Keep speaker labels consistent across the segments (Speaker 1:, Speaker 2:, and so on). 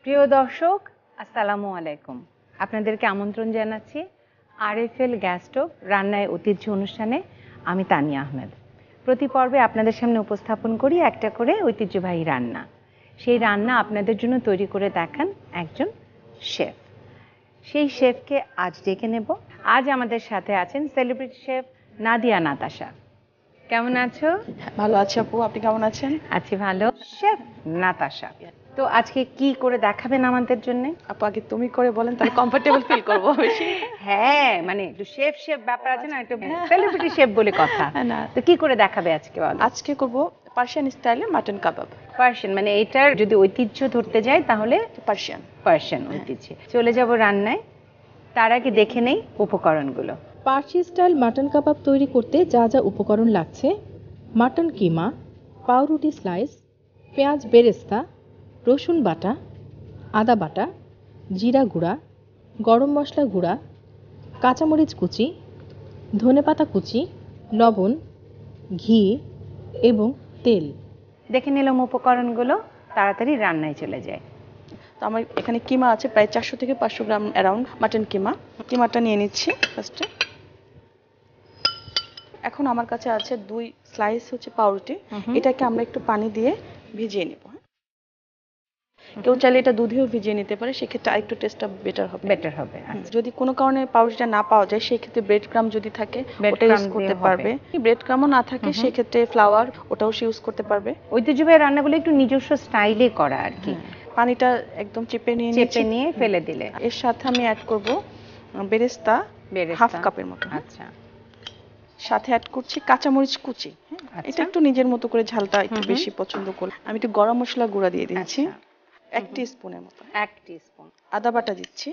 Speaker 1: প্রিয় দর্শক, আসসালামু আলাইকুম। আপনাদেরকে আমন্ত্রণ জানাচ্ছি আরএফএল গ্যাস স্টোভ রান্নায় ঐতিহ্য অনুষ্ঠানে। আমি তানিয়া আহমেদ। প্রতি পর্বে আপনাদের সামনে উপস্থাপন করি একটা করে ঐতিহ্যবাহী রান্না। সেই রান্না আপনাদের জন্য তৈরি করে দেখান একজন শেফ। সেই শেফকে আজ ডেকে নেব। আজ আমাদের সাথে আছেন সেলিব্রিটি শেফ নাদিয়া নাতাশা। কেমন আছো?
Speaker 2: ভালো আছি আপু, আপনি কেমন আছেন?
Speaker 1: আছি ভালো। শেফ নাতাশা, তো আজকে কি করে দেখাবেন আমাদের জন্য?
Speaker 2: আপু আগে তুমি করে বলেন, তাহলে কমফোর্টেবল ফিল করবো বেশি।
Speaker 1: হ্যাঁ, মানে একটু শেফ শেফ ব্যাপার আছে না, একটু সেলিব্রিটি শেফ বলে কথা।
Speaker 2: না,
Speaker 1: তো কি করে দেখাবে আজকে বলো?
Speaker 2: আজকে করব পার্সিয়ান স্টাইলে মাটন কাবাব।
Speaker 1: পার্সিয়ান, মানে এটার যদি ঐতিহ্য ধরতে যায় তাহলে পার্সিয়ান ঐতিহ্যে চলে যাব রান্নায়। তার আগে দেখে নেই উপকরণগুলো।
Speaker 3: পার্সি স্টাইল মাটন কাবাব তৈরি করতে যা যা উপকরণ লাগছে: মাটন কিমা, পাউরুটি স্লাইস, পেঁয়াজ বেরেস্তা, রসুন বাটা, আদা বাটা, জিরা গুঁড়া, গরম মশলা গুঁড়া, কাঁচামরিচ কুচি, ধনেপাতা কুচি, লবণ, ঘি এবং তেল।
Speaker 1: দেখে নিলাম উপকরণগুলো, তাড়াতাড়ি রান্নায় চলে যায়।
Speaker 2: তো আমার এখানে কিমা আছে প্রায় 400 থেকে 500 গ্রাম অ্যারাউন্ড মাটন কিমাটা নিয়ে নিচ্ছি ফার্স্টে। এখন আমার কাছে আছে 2 স্লাইস হচ্ছে পাউরুটি। এটাকে আমরা একটু পানি দিয়ে ভিজিয়ে নিব। কেউ চাইলে এটা দুধেও ভিজিয়ে নিতে পারে, সেক্ষেত্রে আরেকটু টেস্টটা বেটার হবে। যদি কোনো কারণে পাউরুটিটা না পাওয়া যায়, সেই ক্ষেত্রে ব্রেড ক্রাম যদি থাকে ওটা ইউজ করতে পারবে। ব্রেড ক্রামও না থাকে সেক্ষেত্রে ফ্লাওয়ার ওটাও সে ইউজ করতে পারবে।
Speaker 1: ঐতিহ্যবাহী রান্নাগুলো একটু নিজস্ব স্টাইলে করা আর কি।
Speaker 2: পানিটা একদম চেপে
Speaker 1: নিয়ে ফেলে দিলে।
Speaker 2: এর সাথে আমি অ্যাড করব বেরেস্তা হাফ কাপের মতো।
Speaker 1: আচ্ছা।
Speaker 2: সাথে অ্যাড করছি কাঁচামরিচ কুচি। এটা একটু নিজের মতো করে ঝালটা একটু বেশি পছন্দ করি। আমি একটু গরম মশলা গুঁড়া দিয়ে দিচ্ছি 1 টিস্পুনের মতো।
Speaker 1: 1 টিস্পুন
Speaker 2: আদা বাটা দিচ্ছি।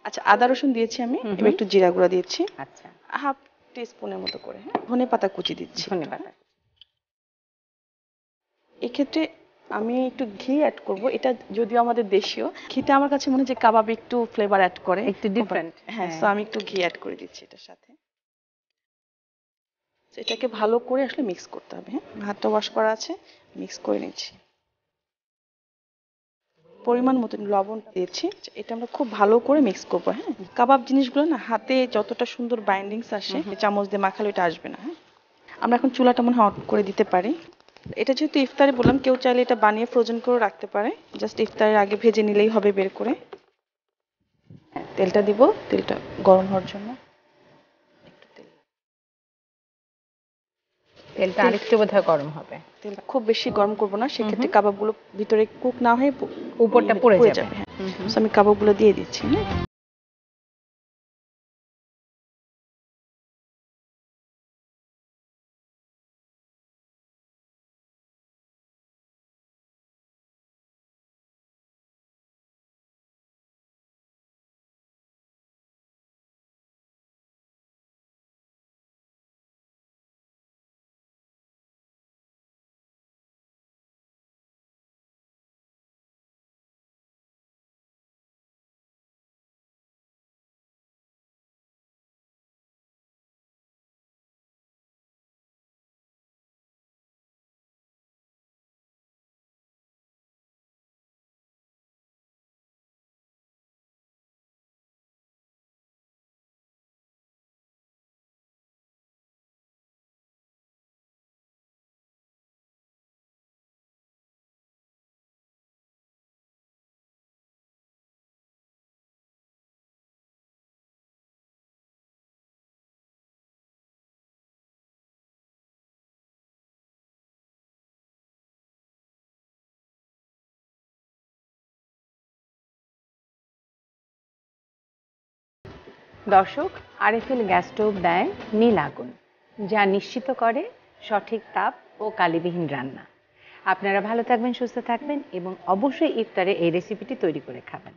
Speaker 2: আচ্ছা, আদা রসুন দিয়েছি আমি। এবার একটু জিরা গুঁড়া দিয়েছি।
Speaker 1: আচ্ছা,
Speaker 2: হাফ টিস্পুনের মতো করে। ধনেপাতা কুচি দিচ্ছি।
Speaker 1: ধনেপাতা।
Speaker 2: এক্ষেত্রে আমি একটু ঘি অ্যাড করব। এটা যদিও আমাদের দেশীয়, ঘিটা আমার কাছে মনে হয় যে কাবাবে একটু ফ্লেভার অ্যাড করে,
Speaker 1: একটু ডিফারেন্ট।
Speaker 2: হ্যাঁ, সো আমি একটু ঘি অ্যাড করে দিচ্ছি এটার সাথে। এটাকে ভালো করে আসলে মিক্স করতে হবে। হাতটা ওয়াশ করা আছে, মিক্স করে নিচ্ছি। পরিমাণ মতো লবণ দিয়েছি। এটা আমরা খুব ভালো করে মিক্স করবো। কাবাব জিনিসগুলো না হাতে যতটা সুন্দর বাইন্ডিংস আসে, চামচ দিয়ে মাখালে এটা আসবে না। আমরা এখন চুলাটা মনে হয় অন করে দিতে পারি। এটা যেহেতু ইফতারে বললাম, কেউ চাইলে এটা বানিয়ে ফ্রোজেন করে রাখতে পারে। জাস্ট ইফতারের আগে ভেজে নিলেই হবে বের করে। তেলটা দিব, তেলটা গরম হওয়ার জন্য।
Speaker 1: তেলটা আরেকটু বোধহয় গরম হবে।
Speaker 2: তেল খুব বেশি গরম করব না, সেক্ষেত্রে কাবাবগুলো ভিতরে কুক না হয়ে
Speaker 1: উপরটা পুড়ে যাবে।
Speaker 2: সো আমি কাবাবগুলো দিয়ে দিচ্ছি।
Speaker 1: দর্শক, আরএফএল গ্যাস স্টোভ দেয় নীল আগুন, যা নিশ্চিত করে সঠিক তাপ ও কালিবিহীন রান্না। আপনারা ভালো থাকবেন, সুস্থ থাকবেন এবং অবশ্যই ইফতারে এই রেসিপিটি তৈরি করে খাবেন।